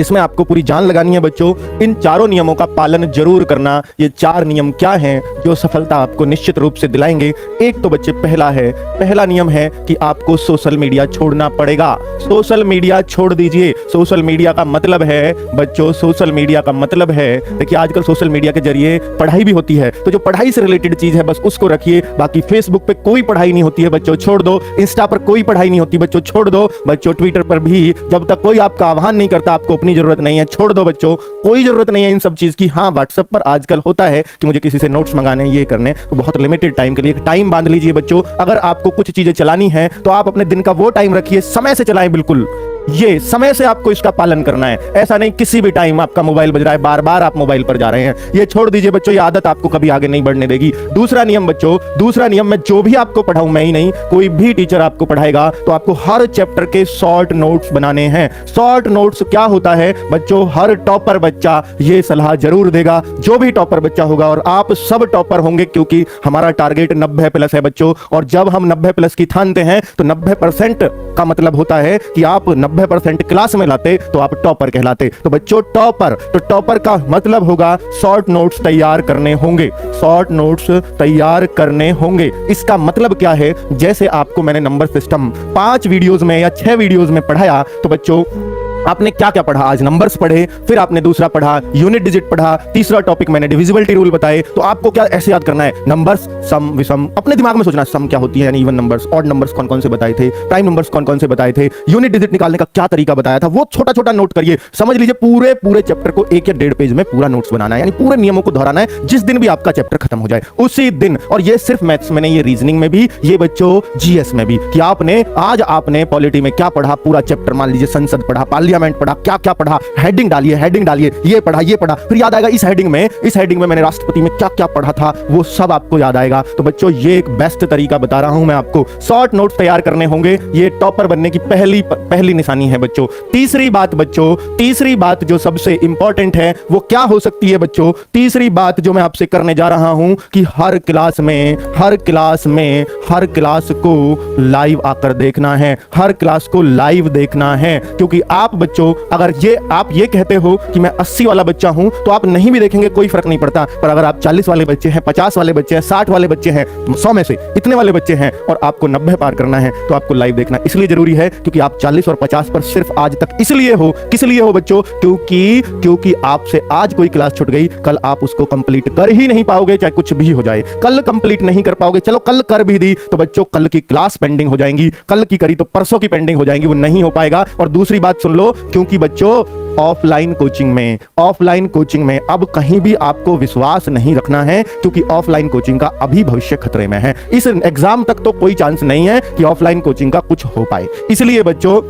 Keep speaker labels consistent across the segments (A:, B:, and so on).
A: जिसमें आपको पूरी जान लगानी है बच्चों। इन चारों नियमों का पालन जरूर करना। ये 4 नियम क्या हैं जो सफलता आपको निश्चित रूप से दिलाएंगे। एक तो बच्चे पहला नियम है कि आपको सोशल मीडिया छोड़ना पड़ेगा। सोशल मीडिया छोड़ दीजिए। सोशल मीडिया का मतलब है बच्चों, सोशल मीडिया का मतलब है, देखिए आजकल सोशल मीडिया के जरिए पढ़ाई भी होती है, तो जो पढ़ाई से रिलेटेड चीज है बस उसको रखिए। बाकी फेसबुक पे कोई पढ़ाई नहीं होती है बच्चों, छोड़ दो। इंस्टा पर कोई पढ़ाई नहीं होती बच्चों, छोड़ दो। बच्चों ट्विटर पर भी जब तक कोई आपका आह्वान नहीं करता आपको अपनी जरूरत नहीं है, छोड़ दो बच्चों। कोई जरूरत नहीं है इन सब चीज की। हाँ, व्हाट्सएप पर आजकल होता है कि मुझे किसी से नोट्स मंगाने, ये करने, तो बहुत लिमिटेड टाइम के लिए टाइम बांध लीजिए बच्चों। अगर आपको कुछ चीजें चलानी है तो आप अपने दिन का वो टाइम रखिए, समय से चलाएं बिल्कुल। ये समय से आपको इसका पालन करना है। ऐसा नहीं किसी भी टाइम आपका मोबाइल बज रहा है, बार बार आप मोबाइल पर जा रहे हैं, ये छोड़ दीजिए बच्चों। ये आदत आपको कभी आगे नहीं बढ़ने देगी। दूसरा नियम बच्चों, दूसरा नियम मैं जो भी आपको पढ़ाऊं, मैं ही नहीं कोई भी टीचर आपको पढ़ाएगा, तो आपको हर चैप्टर के शॉर्ट नोट्स बनाने हैं। शॉर्ट नोट्स क्या होता है बच्चों, हर टॉपर बच्चा ये सलाह जरूर देगा, जो भी टॉपर बच्चा होगा, और आप सब टॉपर होंगे क्योंकि हमारा टारगेट 90+ है बच्चों। और जब हम 90+ की ठानते हैं तो 90% का मतलब होता है कि आप 90% क्लास में लाते तो आप टॉपर कहलाते। तो बच्चों टॉपर का मतलब होगा शॉर्ट नोट्स तैयार करने होंगे। शॉर्ट नोट्स तैयार करने होंगे इसका मतलब क्या है, जैसे आपको मैंने नंबर सिस्टम 5 वीडियोस में या 6 वीडियोस में पढ़ाया, तो बच्चों आपने क्या क्या पढ़ा, आज नंबर्स पढ़े, फिर आपने दूसरा पढ़ा यूनिट डिजिट पढ़ा, तीसरा टॉपिक मैंने डिविजिबिलिटी रूल बताए। तो आपको क्या ऐसे याद करना है, नंबर्स, सम, विषम, अपने दिमाग में सोचना सम क्या होती है, यानी इवन नंबर्स, ऑड नंबर्स कौन कौन से बताए थे, प्राइम नंबर्स कौन कौन से बताए थे, यूनिट डिजिट निकालने का क्या तरीका बताया था, वो छोटा छोटा नोट करिए। समझ लीजिए पूरे चैप्टर को 1 या 1.5 पेज में पूरा नोट्स बनाना है, यानी पूरे नियमों को दोहराना है। जिस दिन भी आपका चैप्टर खत्म हो जाए उसी दिन, और ये सिर्फ मैथ्स में नहीं, ये रीजनिंग में भी, ये बच्चों जीएस में भी, कि आज आपने पॉलिटी में क्या पढ़ा, पूरा चैप्टर, मान लीजिए संसद पढ़ा, पार्लियामेंट पढ़ा, क्या क्या पढ़ा, हेडिंग डालिए, ये पढ़ा, फिर याद आएगा इस हेडिंग में मैंने राष्ट्रपति में क्या क्या पढ़ा था, वो सब आपको याद आएगा। तो बच्चों ये एक बेस्ट तरीका बता रहा हूं मैं आपको, शॉर्ट नोट्स तैयार करने होंगे। ये टॉपर बनने की पहली निशानी है बच्चों। तीसरी बात जो सबसे इंपॉर्टेंट है वो क्या हो सकती है बच्चों, तीसरी बात जो मैं आपसे करने जा रहा हूं कि हर क्लास को लाइव आकर देखना है, हर क्लास को लाइव देखना है। क्योंकि आप बच्चों अगर आप ये कहते हो कि मैं 80 वाला बच्चा हूं, तो आप नहीं भी देखेंगे कोई फर्क नहीं पड़ता। पर अगर आप 40 वाले बच्चे हैं, 50 वाले बच्चे हैं, 60 वाले बच्चे हैं, 100 में से इतने वाले बच्चे हैं और आपको 90 पार करना है, तो आपको लाइव देखना इसलिए जरूरी है क्योंकि आप 40 और 50 पर सिर्फ आज तक किस लिए हो बच्चों, क्योंकि आपसे आज कोई क्लास छूट गई, कल आप उसको कंप्लीट कर ही नहीं पाओगे, चाहे कुछ भी हो जाए। कल कंप्लीट नहीं कर पाओगे, चलो कल कर भी दी तो बच्चों कल की क्लास पेंडिंग हो जाएंगी, कल की करी तो परसों की पेंडिंग हो जाएंगी, वो नहीं हो पाएगा। और दूसरी बात सुन लो, क्योंकि बच्चों ऑफलाइन कोचिंग में अब कहीं भी आपको विश्वास नहीं रखना है, क्योंकि ऑफलाइन कोचिंग का अभी भविष्य खतरे में है। इस एग्जाम तक तो कोई चांस नहीं है कि ऑफलाइन कोचिंग का कुछ हो पाए। इसलिए बच्चों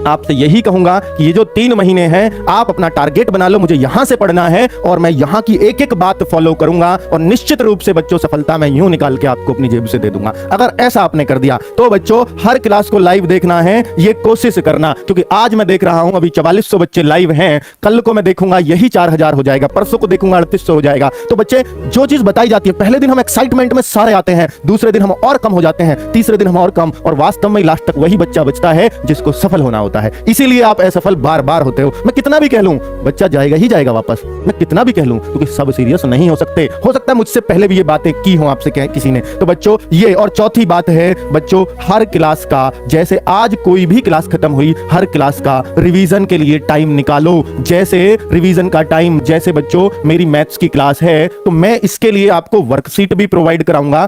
A: आपसे यही कहूंगा कि ये जो 3 महीने हैं आप अपना टारगेट बना लो, मुझे यहां से पढ़ना है और मैं यहां की एक एक बात फॉलो करूंगा, और निश्चित रूप से बच्चों सफलता मैं यूं निकाल के आपको अपनी जेब से दे दूंगा। अगर ऐसा आपने कर दिया तो बच्चों हर क्लास को लाइव देखना है, ये कोशिश करना। क्योंकि आज मैं देख रहा हूं अभी 4400 बच्चे लाइव हैं, कल को मैं देखूंगा यही 4000 हो जाएगा, परसों को देखूंगा 3800 हो जाएगा। तो बच्चे जो चीज बताई जाती है, पहले दिन हम एक्साइटमेंट में सारे आते हैं, दूसरे दिन हम और कम हो जाते हैं, तीसरे दिन हम और कम, और वास्तव में लास्ट तक वही बच्चा बचता है जिसको सफल होना होता है। इसीलिए आप असफल बार बार होते हो। मैं कितना भी कह लूं बच्चा जाएगा ही जाएगा वापस, मैं कितना भी कह लूं, क्योंकि सब सीरियस नहीं हो सकते। हो सकता है मुझसे पहले भी ये बातें की हो आपसे किसी ने। तो बच्चों ये, और चौथी बात है बच्चों, हर क्लास का, जैसे आज कोई भी क्लास खत्म हुई, हर क्लास का रिवीजन के लिए टाइम निकालो। जैसे रिवीजन का टाइम, जैसे बच्चों मेरी मैथ्स की क्लास है तो मैं इसके लिए आपको वर्कशीट भी प्रोवाइड कराऊंगा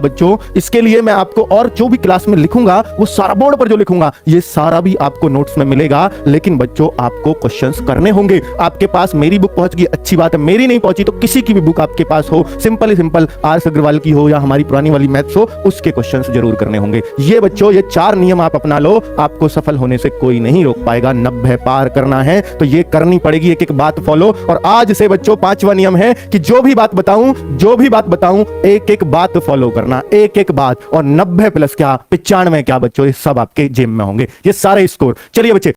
A: बच्चों। इसके लिए मैं आपको और जो भी क्लास में लिखूंगा वो सारा बोर्ड पर जो लिखूंगा ये सारा भी आपको नोट्स में मिलेगा। लेकिन बच्चों आपको क्वेश्चंस करने होंगे। आपके पास मेरी बुक पहुंच गई, अच्छी बात है, मेरी नहीं पहुंची तो किसी की भी बुक आपके पास हो, सिंपल आर.एस. अग्रवाल की हो या हमारी पुरानी वाली मैथ्स हो, उसके क्वेश्चंस जरूर करने होंगे। ये बच्चों ये 4 नियम आप अपना लो, आपको सफल होने से कोई नहीं रोक पाएगा। 90 पार करना है तो ये करनी पड़ेगी, एक एक बात फॉलो। और आज से बच्चों 5वां नियम है कि जो भी बात बताऊं एक एक बात फॉलो करना, एक एक बात। और 90+ क्या 95 क्या बच्चों, ये सब आपके जेब में होंगे, ये सारे स्कोर। चलिए बच्चे